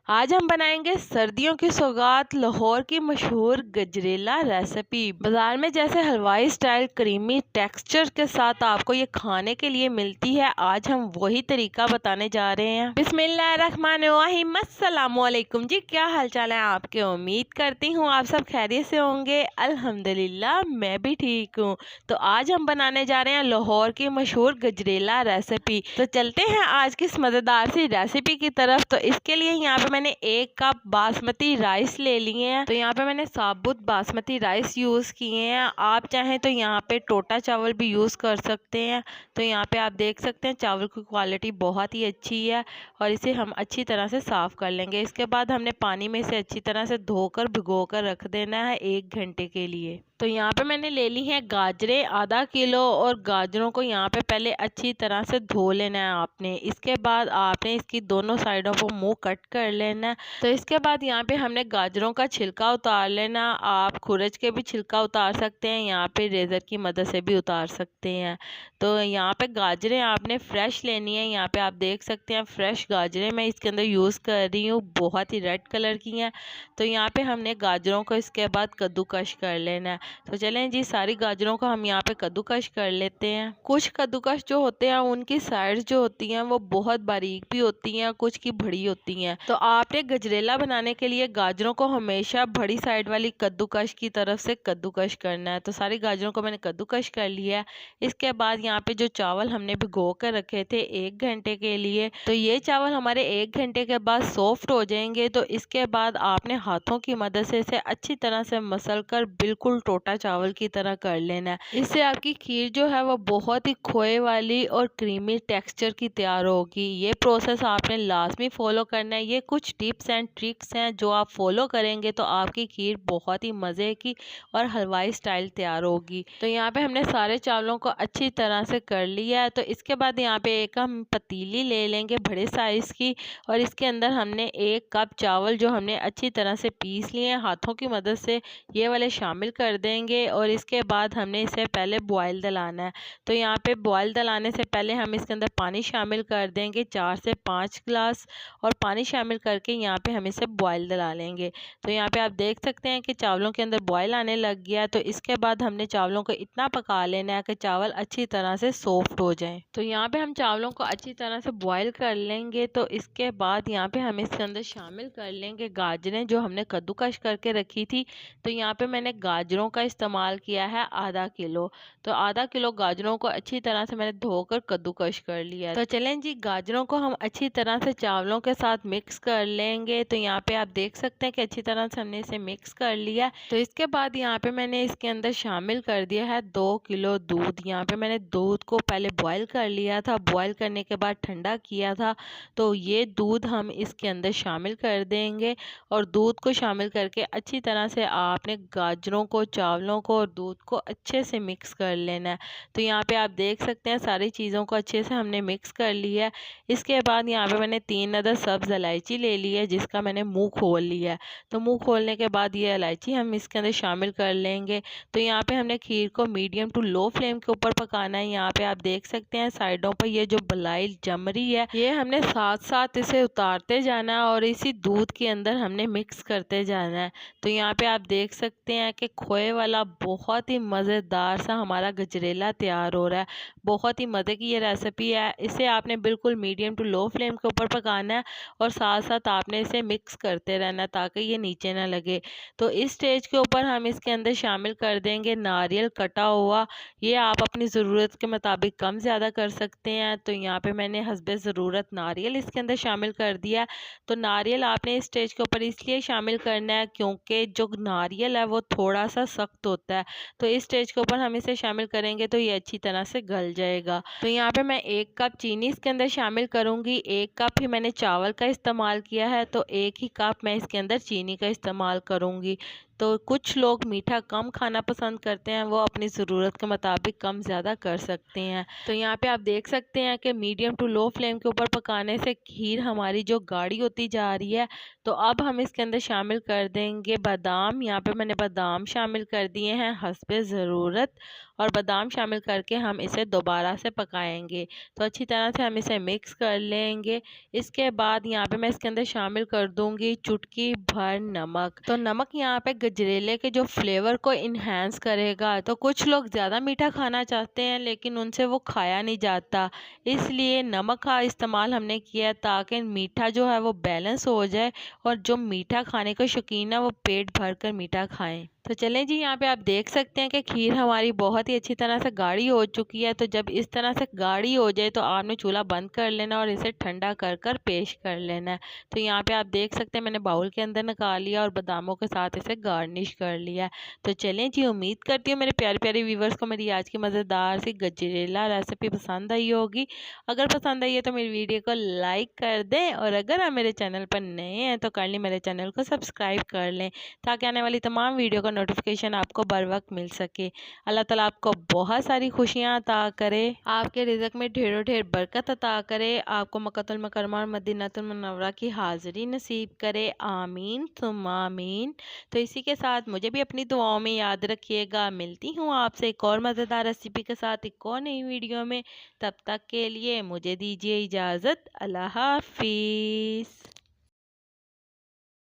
आज हम बनाएंगे सर्दियों की सौगात लाहौर की मशहूर गजरेला रेसिपी। बाजार में जैसे हलवाई स्टाइल क्रीमी टेक्सचर के साथ आपको ये खाने के लिए मिलती है, आज हम वही तरीका बताने जा रहे हैं। बिस्मिल्लाहिर्रहमानिर्रहीम, अस्सलामुअलैकुम जी, क्या हालचाल है आपके? उम्मीद करती हूँ आप सब खैरियत से होंगे। अल्हम्दुलिल्लाह मैं भी ठीक हूँ। तो आज हम बनाने जा रहे हैं लाहौर की मशहूर गजरेला रेसिपी। तो चलते हैं आज की इस मजेदार सी रेसिपी की तरफ। तो इसके लिए यहाँ पे मैंने 1 कप बासमती राइस ले लिए हैं। तो यहाँ पे मैंने साबुत बासमती राइस यूज़ किए हैं। आप चाहें तो यहाँ पे टोटा चावल भी यूज़ कर सकते हैं। तो यहाँ पे आप देख सकते हैं चावल की क्वालिटी बहुत ही अच्छी है और इसे हम अच्छी तरह से साफ़ कर लेंगे। इसके बाद हमने पानी में इसे अच्छी तरह से धोकर भिगो कर रख देना है 1 घंटे के लिए। तो यहाँ पे मैंने ले ली है गाजरें आधा किलो, और गाजरों को यहाँ पे पहले अच्छी तरह से धो लेना है आपने। इसके बाद आपने इसकी दोनों साइडों पर मुंह कट कर लेना है। तो इसके बाद यहाँ पे हमने गाजरों का छिलका उतार लेना। आप खुरच के भी छिलका उतार सकते हैं, यहाँ पे रेज़र की मदद से भी उतार सकते हैं। तो यहाँ पे गाजरें आपने फ्रेश लेनी है। यहाँ पे आप देख सकते हैं फ्रेश गाजरें मैं इसके अंदर यूज़ कर रही हूँ, बहुत ही रेड कलर की हैं। तो यहाँ पे हमने गाजरों को इसके बाद कद्दूकश कर लेना है। तो चलें जी, सारी गाजरों को हम यहाँ पे कद्दूकश कर लेते हैं। कुछ कद्दूकश जो होते हैं उनकी साइड्स जो होती हैं वो बहुत बारीक भी होती हैं, कुछ की बड़ी होती हैं। तो आपने गजरेला बनाने के लिए गाजरों को हमेशा बड़ी साइड वाली कद्दूकश की तरफ से कद्दूकश करना है। तो सारी गाजरों को मैंने कद्दूकश कर लिया है। इसके बाद यहाँ पे जो चावल हमने भिगो कर रखे थे 1 घंटे के लिए, तो ये चावल हमारे 1 घंटे के बाद सॉफ्ट हो जाएंगे। तो इसके बाद आपने हाथों की मदद से इसे अच्छी तरह से मसल कर बिल्कुल टोटा चावल की तरह कर लेना है। इससे आपकी खीर जो है वो बहुत ही खोए वाली और क्रीमी टेक्सचर की तैयार होगी। ये प्रोसेस आपने लाजमी फॉलो करना है। ये कुछ टिप्स एंड ट्रिक्स हैं जो आप फॉलो करेंगे तो आपकी खीर बहुत ही मज़े की और हलवाई स्टाइल तैयार होगी। तो यहाँ पे हमने सारे चावलों को अच्छी तरह से कर लिया है। तो इसके बाद यहाँ पे एक हम पतीली ले लेंगे बड़े साइज़ की, और इसके अंदर हमने 1 कप चावल जो हमने अच्छी तरह से पीस लिए हैं हाथों की मदद से, ये वाले शामिल कर देंगे। और इसके बाद हमने इसे पहले बॉयल दिलाना है। तो यहाँ पे बॉयल दिलाने से पहले हम इसके अंदर पानी शामिल कर देंगे 4 से 5 गिलास, और पानी शामिल करके यहाँ पे हम इसे बॉयल दिला लेंगे। तो यहाँ पे आप देख सकते हैं कि चावलों के अंदर बॉयल आने लग गया। तो इसके बाद हमने चावलों को इतना पका लेना है कि चावल अच्छी तरह से सॉफ्ट हो जाए। तो यहाँ पे हम चावलों को अच्छी तरह से बॉयल कर लेंगे। तो इसके बाद यहाँ पे हम इसके अंदर शामिल कर लेंगे गाजरें जो हमने कद्दूकश करके रखी थी। तो यहाँ पे मैंने गाजरों का इस्तेमाल किया है आधा किलो। तो आधा किलो गाजरों को अच्छी तरह से मैंने धोकर कद्दूकश कर लिया। तो चलें जी, गाजरों को हम अच्छी तरह से चावलों के साथ मिक्स कर लेंगे। तो यहाँ पे आप देख सकते हैं कि अच्छी तरह से हमने इसे मिक्स कर लिया। तो इसके बाद यहाँ पे मैंने इसके अंदर शामिल कर दिया है 2 किलो दूध। यहाँ पे मैंने दूध को पहले बॉयल कर लिया था, बॉयल करने के बाद ठंडा किया था। तो ये दूध हम इसके अंदर शामिल कर देंगे, और दूध को शामिल करके अच्छी तरह से आपने गाजरों को, चावलों को और दूध को अच्छे से मिक्स कर लेना है। तो यहाँ पे आप देख सकते हैं सारी चीज़ों को अच्छे से हमने मिक्स कर लिया है। इसके बाद यहाँ पे मैंने 3 अदद सब्ज़ इलायची ले ली है जिसका मैंने मुंह खोल लिया है। तो मुंह खोलने के बाद ये इलायची हम इसके अंदर शामिल कर लेंगे। तो यहाँ पे हमने खीर को मीडियम टू लो फ्लेम के ऊपर पकाना है। यहाँ पे आप देख सकते हैं साइडों पर ये जो बलाई जम रही है, ये हमने साथ साथ इसे उतारते जाना है और इसी दूध के अंदर हमने मिक्स करते जाना है। तो यहाँ पे आप देख सकते हैं कि खोए वाला बहुत ही मज़ेदार सा हमारा गजरेला तैयार हो रहा है। बहुत ही मज़े की ये रेसिपी है। इसे आपने बिल्कुल मीडियम टू लो फ्लेम के ऊपर पकाना है और साथ साथ आपने इसे मिक्स करते रहना है ताकि ये नीचे ना लगे। तो इस स्टेज के ऊपर हम इसके अंदर शामिल कर देंगे नारियल कटा हुआ। ये आप अपनी ज़रूरत के मुताबिक कम ज़्यादा कर सकते हैं। तो यहाँ पे मैंने हस्बे ज़रूरत नारियल इसके अंदर शामिल कर दिया। तो नारियल आपने इस स्टेज के ऊपर इसलिए शामिल करना है क्योंकि जो नारियल है वो थोड़ा सा सख्त होता है। तो इस स्टेज के ऊपर हम इसे शामिल करेंगे तो ये अच्छी तरह से गल जाएगा। तो यहाँ पे मैं 1 कप चीनी इसके अंदर शामिल करूँगी। 1 कप ही मैंने चावल का इस्तेमाल किया है, तो 1 ही कप मैं इसके अंदर चीनी का इस्तेमाल करूँगी। तो कुछ लोग मीठा कम खाना पसंद करते हैं, वो अपनी ज़रूरत के मुताबिक कम ज़्यादा कर सकते हैं। तो यहाँ पे आप देख सकते हैं कि मीडियम टू लो फ्लेम के ऊपर पकाने से खीर हमारी जो गाढ़ी होती जा रही है। तो अब हम इसके अंदर शामिल कर देंगे बादाम। यहाँ पे मैंने बादाम शामिल कर दिए हैं हस्बे ज़रूरत, और बादाम शामिल करके हम इसे दोबारा से पकाएंगे। तो अच्छी तरह से हम इसे मिक्स कर लेंगे। इसके बाद यहाँ पे मैं इसके अंदर शामिल कर दूंगी चुटकी भर नमक। तो नमक यहाँ पे गजरेले के जो फ्लेवर को इन्हेंस करेगा। तो कुछ लोग ज़्यादा मीठा खाना चाहते हैं लेकिन उनसे वो खाया नहीं जाता, इसलिए नमक का इस्तेमाल हमने किया ताकि मीठा जो है वो बैलेंस हो जाए और जो मीठा खाने के शौकीन है वो पेट भर कर मीठा खाएं। तो चलें जी, यहाँ पे आप देख सकते हैं कि खीर हमारी बहुत ही अच्छी तरह से गाढ़ी हो चुकी है। तो जब इस तरह से गाढ़ी हो जाए तो आपने चूल्हा बंद कर लेना और इसे ठंडा कर कर पेश कर लेना है। तो यहाँ पे आप देख सकते हैं मैंने बाउल के अंदर निकाल लिया और बादामों के साथ इसे गार्निश कर लिया है। तो चलें जी, उम्मीद करती हूँ मेरे प्यारे प्यारे व्यूवर्स को मेरी आज की मज़ेदार सी गजरेला रेसिपी पसंद आई होगी। अगर पसंद आई है तो मेरी वीडियो को लाइक कर दें और अगर आप मेरे चैनल पर नए हैं तो काइंडली मेरे चैनल को सब्सक्राइब कर लें ताकि आने वाली तमाम वीडियो का नोटिफिकेशन आपको बर वक्त मिल सके। अल्लाह ताला आपको बहुत सारी खुशियाँ अता करे, आपके रिज़्क में ढेरों ढेर बरकत अता करे, आपको मक्कतुल मुकर्रमा और मदीनतुल मुनव्वरा की हाज़िरी नसीब करे। आमीन तुम आमीन। तो इसी के साथ मुझे भी अपनी दुआओं में याद रखिएगा। मिलती हूँ आपसे एक और मज़ेदार रेसिपी के साथ एक और नई वीडियो में। तब तक के लिए मुझे दीजिए इजाज़त। अल्लाह हाफिज़।